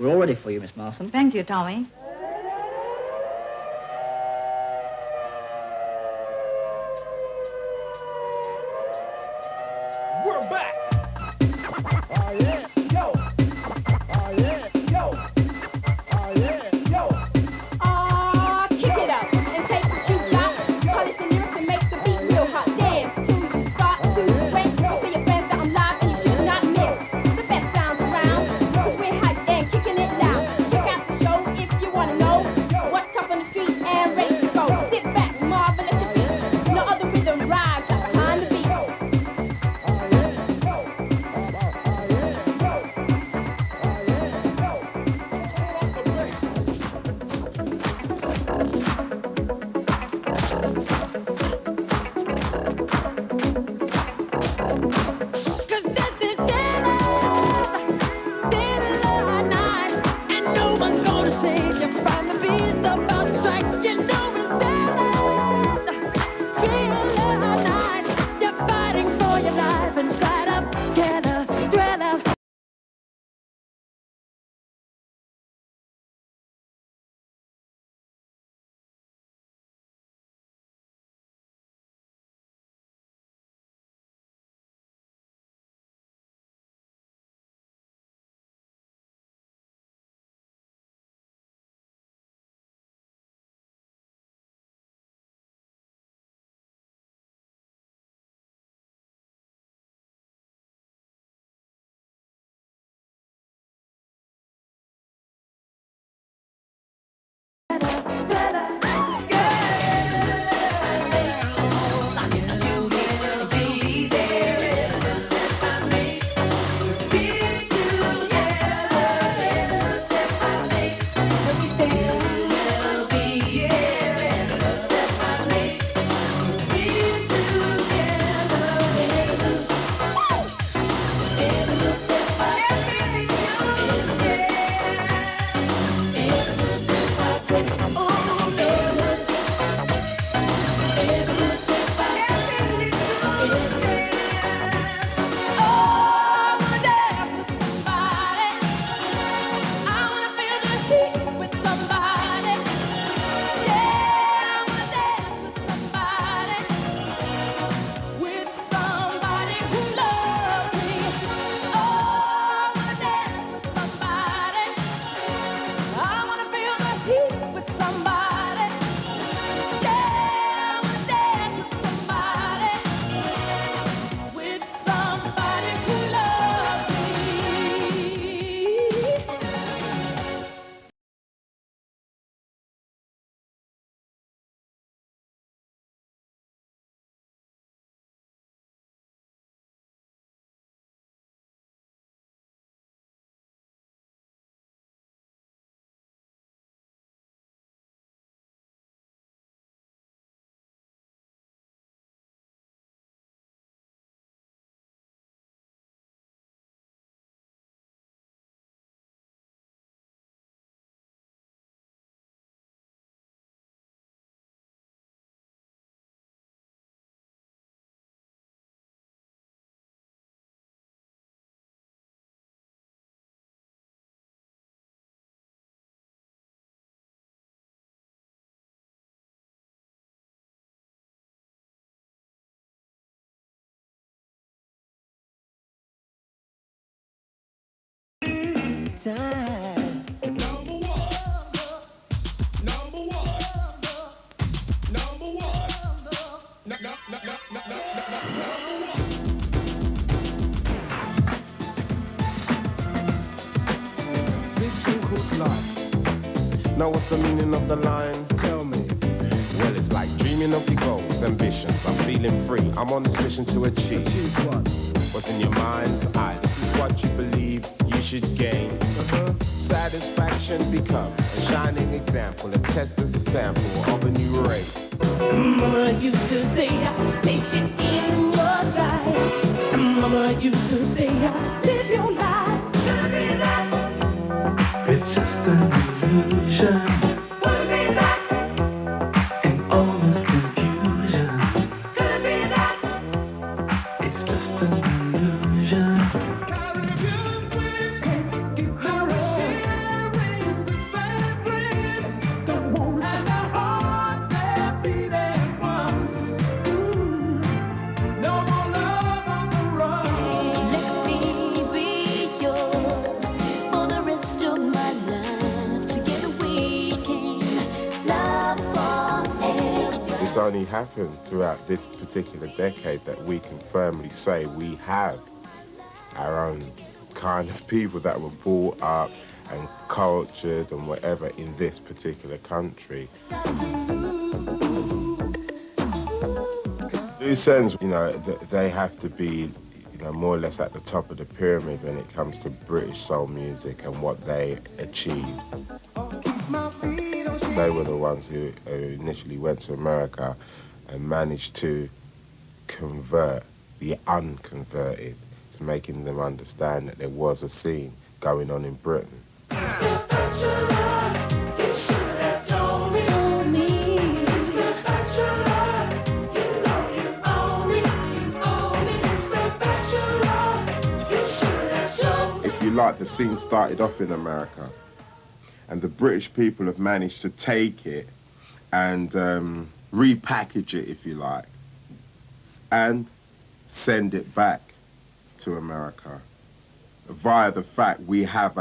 We're all ready for you, Miss Marson. Thank you, Tommy. We're back. Oh yeah, yo. Oh yeah, yo. Oh yeah, yo. Kick it up and take what you got. Polish the lyrics and make the beat real hot. Dance till you start to sweat. Go tell your friends that I'm live and you should not miss the best sounds around. 'Cause we're hype and kicking it loud. Check out the show if you wanna know what's up on the street and ready to go. Sit back, marvel at your feet. No other rhythm rides like behind the beat. Cause this is dead night, and no one's gonna save you from the beast about to strike. You know it's dead night. You're fighting for your life inside a killer thriller. Time. Number one. Number one. Number one. Number one. This thing called life. Now what's the meaning of the line? Tell me. Well, it's like dreaming of your goals, ambitions. I'm feeling free. I'm on this mission to achieve. Achieve what? What's in your mind's eye? This is what you believe you should gain. Satisfaction become a shining example, a test as a sample of a new race. Mama used to say, take it in your stride. Mama used to say, live your life. It's just an illusion. And almost confusion. It's just an illusion. only happened throughout this particular decade that we can firmly say we have our own kind of people that were brought up and cultured and whatever in this particular country. Loose ends, you know, they have to be, you know, more or less at the top of the pyramid when it comes to British soul music and what they achieved. They were the ones who initially went to America and managed to convert the unconverted, to making them understand that there was a scene going on in Britain. If you like, the scene started off in America, and the British people have managed to take it and repackage it, if you like, and send it back to America via the fact we have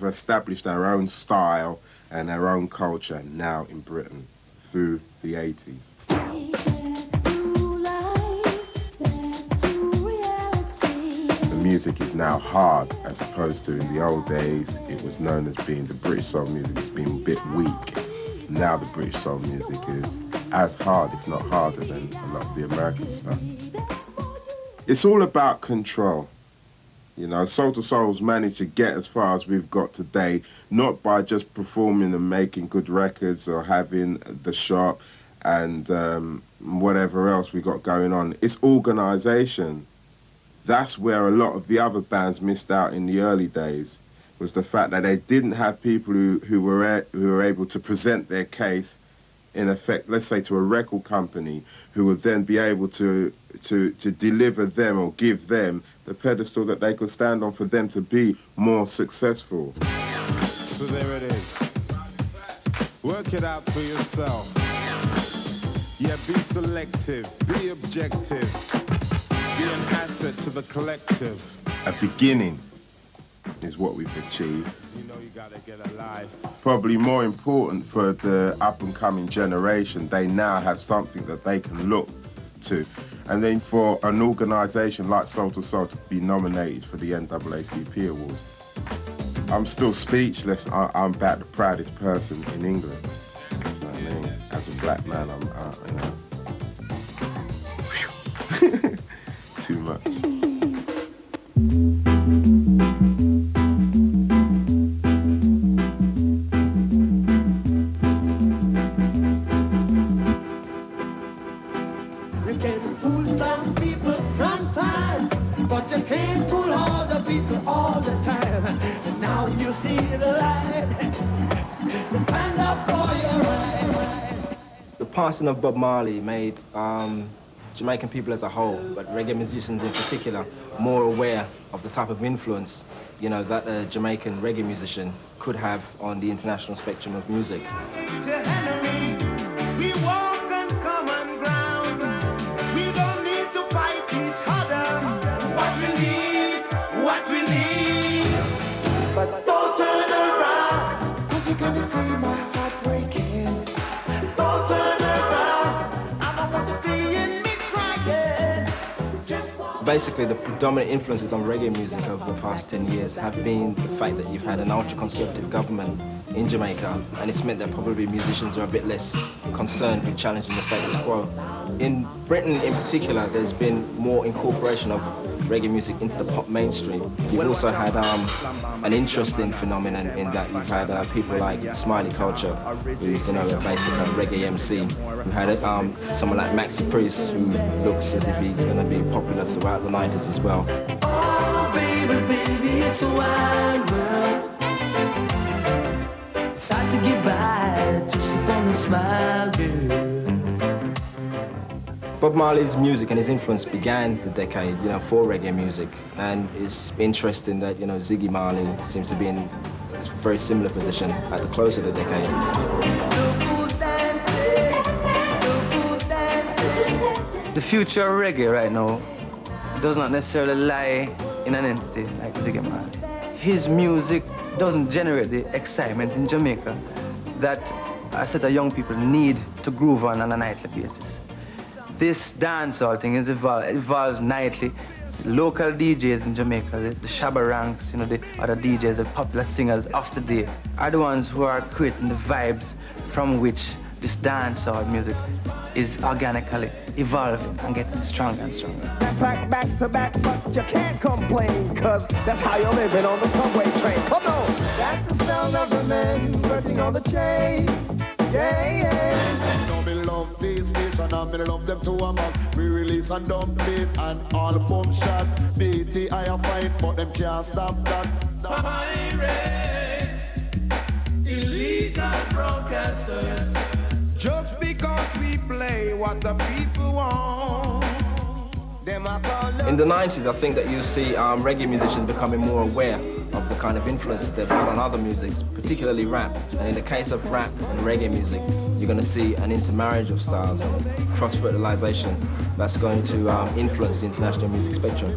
established our own style and our own culture now in Britain through the 80s. The music is now hard, as opposed to in the old days, it was known as being the British soul music as being a bit weak. Now the British soul music is as hard, if not harder, than a lot of the American stuff. It's all about control. You know, Soul to Soul's managed to get as far as we've got today, not by just performing and making good records or having the shop and whatever else we got going on. It's organisation. That's where a lot of the other bands missed out in the early days, was the fact that they didn't have people who were able to present their case, in effect, let's say to a record company, who would then be able to deliver them or give them the pedestal that they could stand on for them to be more successful. So there it is. Work it out for yourself. Yeah, be selective, be objective, be an asset to the collective. A beginning is what we've achieved. You know you gotta get alive. Probably more important for the up-and-coming generation, they now have something that they can look to. And then for an organisation like Soul to Soul to be nominated for the NAACP Awards, I'm still speechless. I'm about the proudest person in England. You know what I mean? As a black man, I'm, you know. Too much. The passing of Bob Marley made Jamaican people as a whole, but reggae musicians in particular, more aware of the type of influence, you know, that a Jamaican reggae musician could have on the international spectrum of music. We walk on common ground. We don't need to fight each other. What we need. But don't turn around, 'cause you're gonna see my heart breaking. Don't turn around, I don't want to see me crying. Basically, the predominant influences on reggae music over the past 10 years have been the fact that you've had an ultra-conservative government in Jamaica, and it's meant that probably musicians are a bit less concerned with challenging the status quo. In Britain in particular, there's been more incorporation of reggae music into the pop mainstream. You've also had an interesting phenomenon in that you've had people like Smiley Culture, who's, you know, a basic reggae MC. You had someone like Maxi Priest, who looks as if he's going to be popular throughout the 90s as well. Oh, baby, baby, it's a wild world. It's hard to get by, just upon a smile, girl. Bob Marley's music and his influence began the decade, you know, for reggae music, and it's interesting that, you know, Ziggy Marley seems to be in a very similar position at the close of the decade. The future of reggae right now does not necessarily lie in an entity like Ziggy Marley. His music doesn't generate the excitement in Jamaica that a set of young people need to groove on a nightly basis. This dancehall thing evolves nightly. Local DJs in Jamaica, the Shabba Ranks, the other DJs, the popular singers of the day, are the ones who are creating the vibes from which this dancehall music is organically evolving and getting stronger and stronger. Back to back, but you can't complain, cause that's how you're living on the subway train. Come on! That's the sound of the men working on the chain. Yeah, yeah. Now me love this station and me love them to a man. We release and dump it and all the boom shot. BT I am fine, but them can't stop that. Pirates, illegal broadcasters. Just because we play what the people want. In the 90s, I think that you see reggae musicians becoming more aware of the kind of influence they've had on other musics, particularly rap. And in the case of rap and reggae music, you're going to see an intermarriage of styles and cross-fertilization that's going to influence the international music spectrum.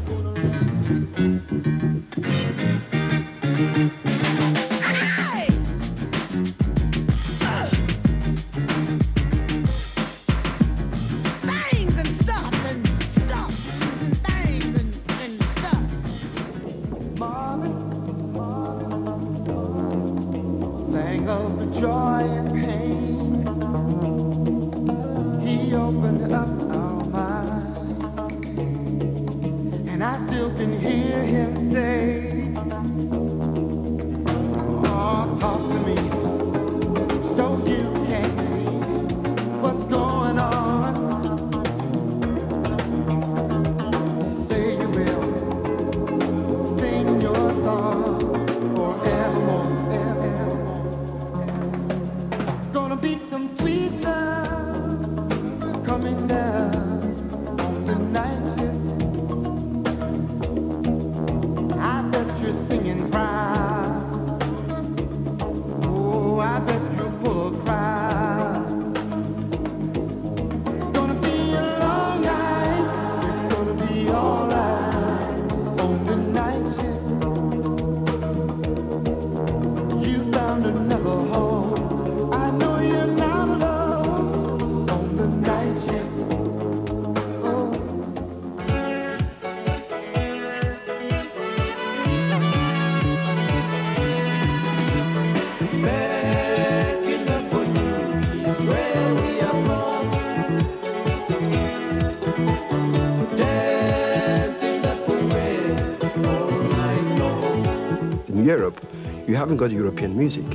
Europe, you haven't got European music.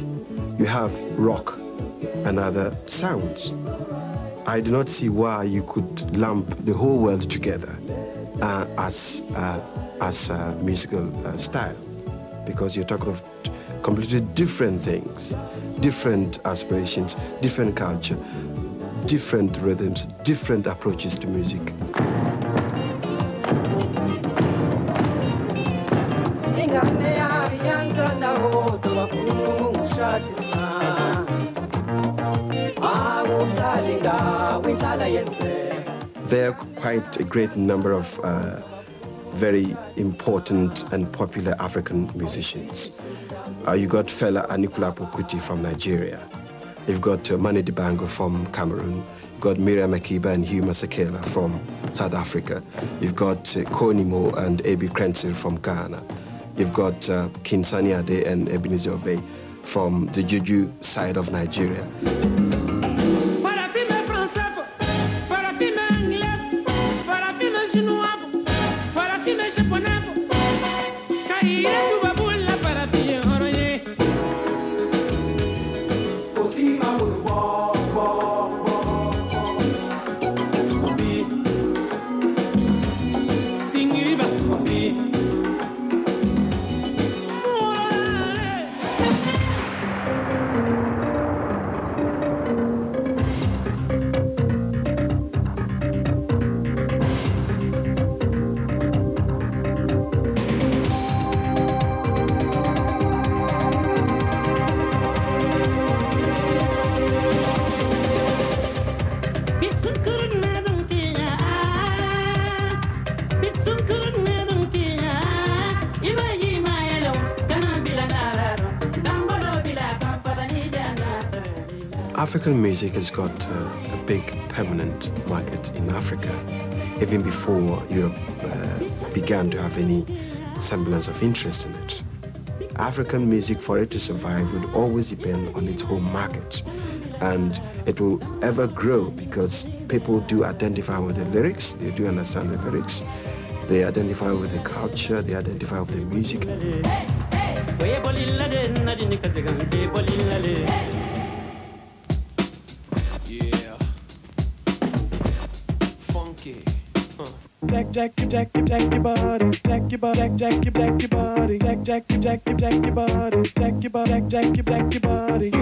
You have rock and other sounds. I do not see why you could lump the whole world together as a musical style, because you're talking of completely different things, different aspirations, different culture, different rhythms, different approaches to music. There are quite a great number of very important and popular African musicians. You got Fela Anikulapo Kuti from Nigeria. You've got Mani Dibango from Cameroon. You've got Miriam Makeba and Hugh Masekela from South Africa. You've got Konimo and Ebi Krenzel from Ghana. You've got King Sunny Ade and Ebenezer Obey from the Juju side of Nigeria. African music has got a big permanent market in Africa, even before Europe began to have any semblance of interest in it. African music, for it to survive, would always depend on its home market. And it will ever grow because people do identify with the lyrics, they do understand the lyrics, they identify with the culture, they identify with the music. Yeah. Funky. Jack your body, jack your body, jack your body, jack your body, jack your body.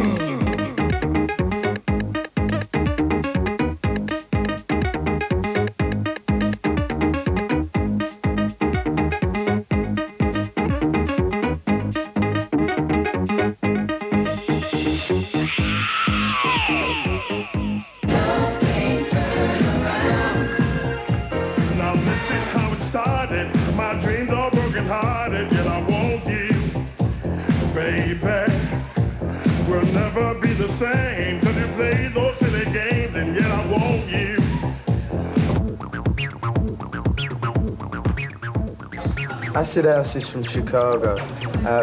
Acid House is from Chicago.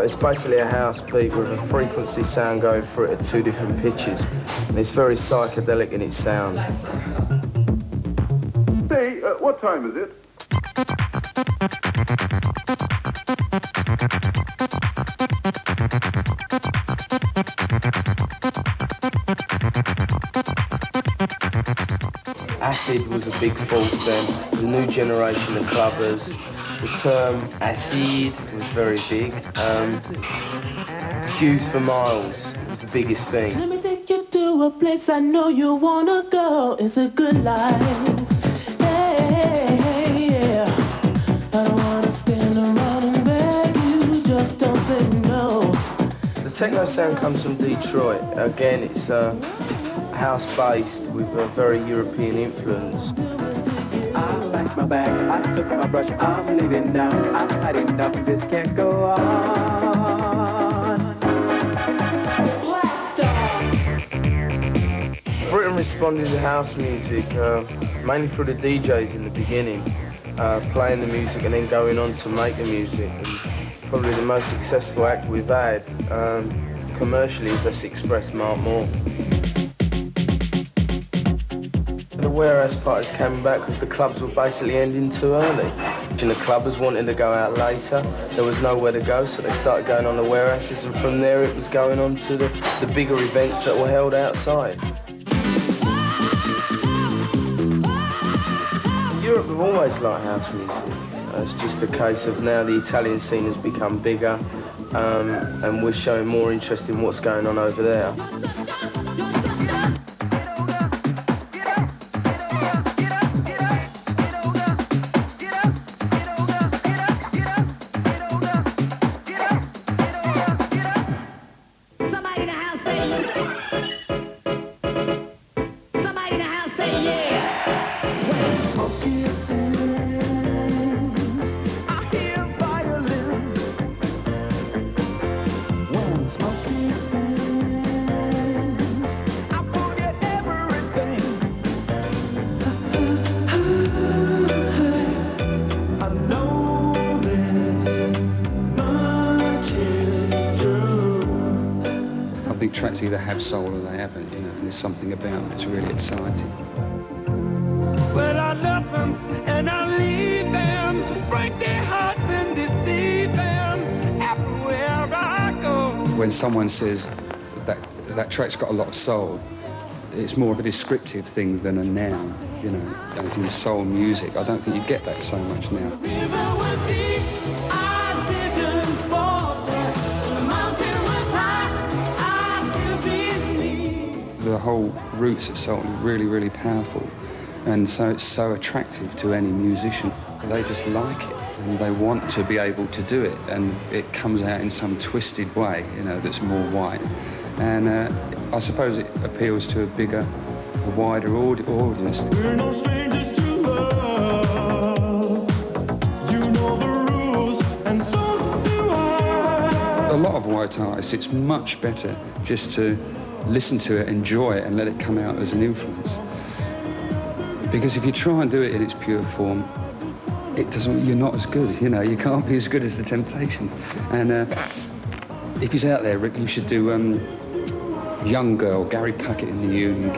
It's basically a house beat with a frequency sound going through it at 2 different pitches. And it's very psychedelic in its sound. Say, what time is it? Acid was a big force then. The new generation of clubbers. The term acid was very big. Queues for miles was the biggest thing. Let me take you to a place I know you wanna go. It's a good life. Hey, yeah. I don't wanna stand around and beg you. Just don't say no. The techno sound comes from Detroit. Again, it's house-based with a very European influence. I like my bag, I took my brush, I'm leaving now. I've had enough, this can't go on. Britain responded to house music mainly through the DJs in the beginning, playing the music and then going on to make the music. And probably the most successful act we've had commercially is Let's Express Mark Moore. The warehouse parties came back because the clubs were basically ending too early. And the clubbers wanted to go out later. There was nowhere to go, so they started going on the warehouses, and from there it was going on to the bigger events that were held outside. Europe have always liked house music. It's just a case of now the Italian scene has become bigger, and we're showing more interest in what's going on over there. Tracks either have soul or they haven't, you know, and there's something about it that's really exciting. Well, I love them and I leave them, break their hearts and deceive them everywhere I go. When someone says that track's got a lot of soul, it's more of a descriptive thing than a noun, you know. I think soul music, I don't think you get that so much now. The river was deep, I didn't falter, the mountain was high. The whole roots of soul are really, really powerful, and so it's so attractive to any musician. They just like it, and they want to be able to do it, and it comes out in some twisted way, you know, that's more white. And I suppose it appeals to a wider audience. We're no strangers to love. You know the rules, and so do I. A lot of white artists, it's much better just to listen to it, enjoy it, and let it come out as an influence. Because if you try and do it in its pure form, you're not as good, you know, you can't be as good as the Temptations. And if he's out there, Rick, you should do Young Girl, Gary Puckett in the Union.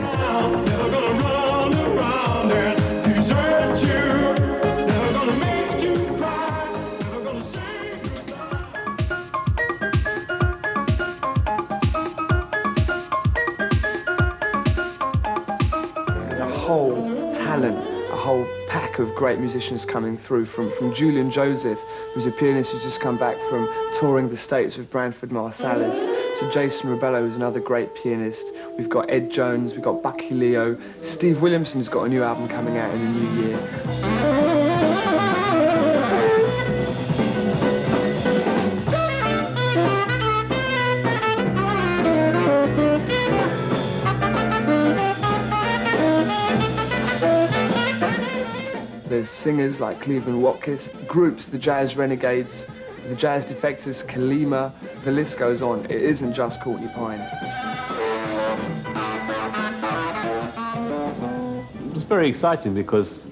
A whole pack of great musicians coming through, from Julian Joseph, who's a pianist who's just come back from touring the States with Branford Marsalis, to Jason Rebello, who's another great pianist. We've got Ed Jones, we've got Bucky Leo. Steve Williamson's got a new album coming out in the new year. There's singers like Cleveland Watkins, groups, the Jazz Renegades, the Jazz Defectors, Kalima, the list goes on. It isn't just Courtney Pine. It was very exciting because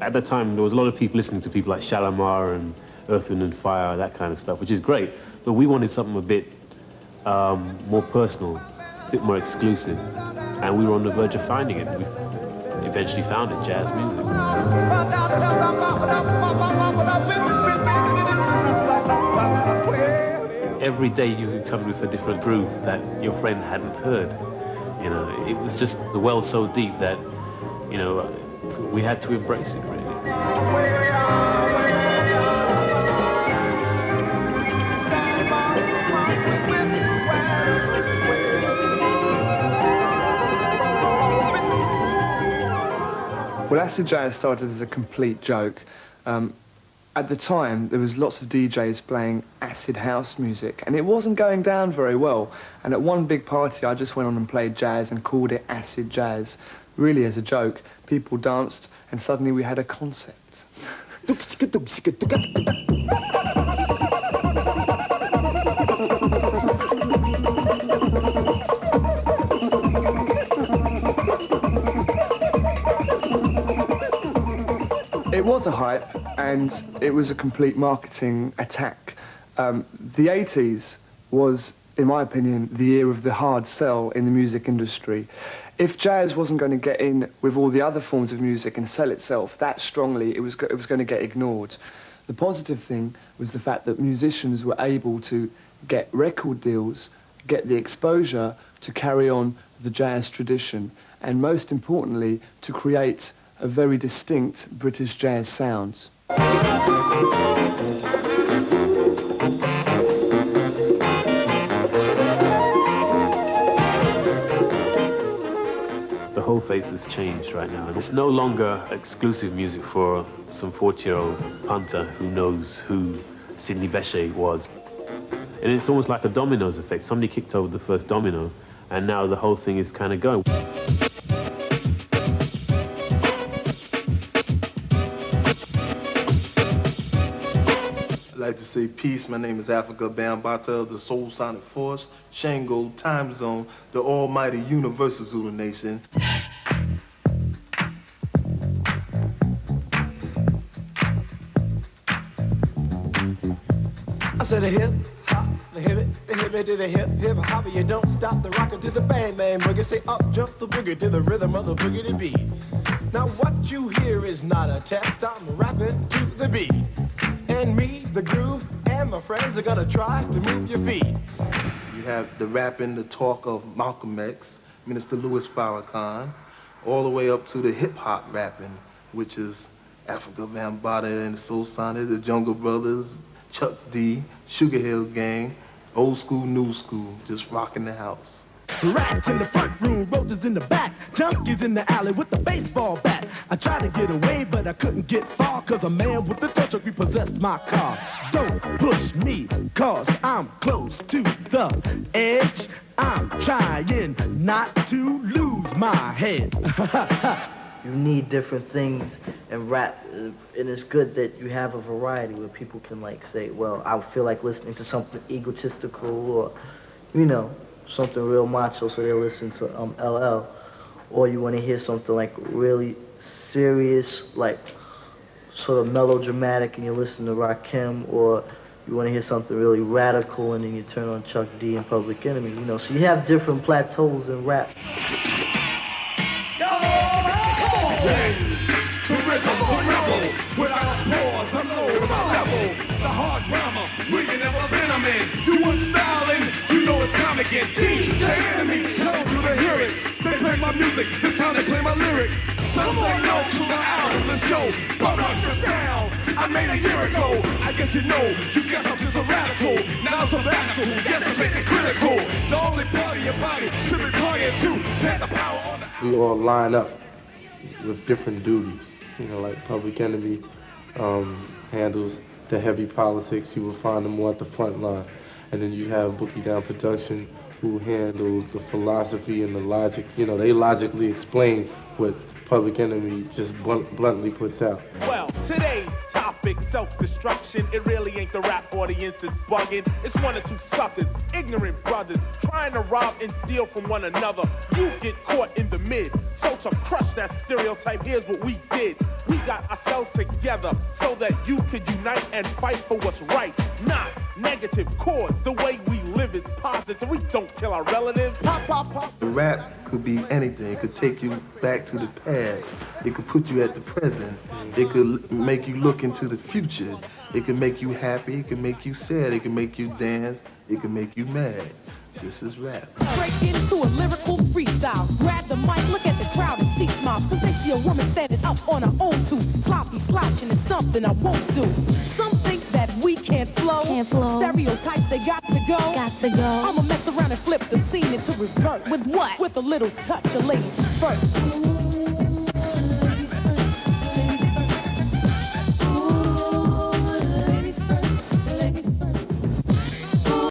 at the time there was a lot of people listening to people like Shalamar and Earth, Wind and Fire, that kind of stuff, which is great, but we wanted something a bit more personal, a bit more exclusive, and we were on the verge of finding it. We eventually found it, jazz music. Every day you could come with a different groove that your friend hadn't heard. You know, it was just the well so deep that, you know, we had to embrace it, really. Well, acid jazz started as a complete joke. At the time, there was lots of DJs playing acid house music, and it wasn't going down very well. And at one big party, I just went on and played jazz and called it acid jazz, really as a joke. People danced, and suddenly we had a concept. It was a hype, and it was a complete marketing attack. The 80s was, in my opinion, the year of the hard sell in the music industry. If jazz wasn't going to get in with all the other forms of music and sell itself that strongly, it was going to get ignored. The positive thing was the fact that musicians were able to get record deals, get the exposure to carry on the jazz tradition, and most importantly, to create a very distinct British jazz sound. The whole face has changed right now. It's no longer exclusive music for some 40-year-old punter who knows who Sidney Bechet was. And it's almost like a dominoes effect. Somebody kicked over the first domino, and now the whole thing is kind of going. I'd like to say peace. My name is Afrika Bambaataa of the Soul Sonic Force, Shango Time Zone, the almighty universal Zulu Nation. I said a hip hop, the hip it to the hip hop, you don't stop the rocker to the bang bang boogie. Say up jump the boogie to the rhythm of the boogie to beat. Now what you hear is not a test. I'm rapping to the beat. And me, the groove, and my friends are gonna try to move your feet. You have the rapping, the talk of Malcolm X, Minister Louis Farrakhan, all the way up to the hip-hop rapping, which is Afrika Bambaataa and the Soul Sonic, the Jungle Brothers, Chuck D, Sugar Hill Gang, old school, new school, just rocking the house. Rats in the front room, roaches in the back, junkies in the alley with the baseball bat. I tried to get away, but I couldn't get far, cause a man with the tow truck repossessed my car. Don't push me, cause I'm close to the edge. I'm trying not to lose my head. You need different things in rap, and it's good that you have a variety where people can like say, well, I feel like listening to something egotistical or, you know, something real macho, so they listen to LL. Or you want to hear something like really serious, like sort of melodramatic, and you listen to Rakim. Or you want to hear something really radical, and then you turn on Chuck D and Public Enemy. You know, so you have different plateaus in rap. Without a pause, I'm low my level. The hard drama, we ain't never been a man. You want styling, you know it's time to get deep. The enemy tells you to hear it. They play my music, this time they play my lyrics. Some say no to the album, the show. But what's the sound? I made a year ago. I guess you know, you guess I'm just a radical. Now I'm sabbatical, yes, I make it critical. The only party your body should be partying too. Had the power on the... We all line up with different duties. You know, like Public Enemy handles the heavy politics. You will find them more at the front line. And then you have Boogie Down Production, who handles the philosophy and the logic. You know, they logically explain what Public Enemy just bluntly puts out. Well, today's topic, self-destruction. It really ain't the rap audience is bugging. It's one or two suckers, ignorant brothers, trying to rob and steal from one another. You get caught in the mid. So to crush that stereotype, here's what we did. We got ourselves together so that you could unite and fight for what's right. Not negative cause. The way we live is positive. We don't kill our relatives. Pop, pop, pop. Rap could be anything. It could take you back to the past. It could put you at the present. It could make you look into the future. It can make you happy. It can make you sad. It can make you dance. It can make you mad. This is rap. Break into a lyrical freestyle. Grab the mic, look at the crowd and see smiles. Cause they see a woman standing up on her own two. Sloppy slouching is something I won't do. Some think that we can't flow. Stereotypes, they got to go. I'ma mess around and flip the scene into reverse. With what? With a little touch of ladies first.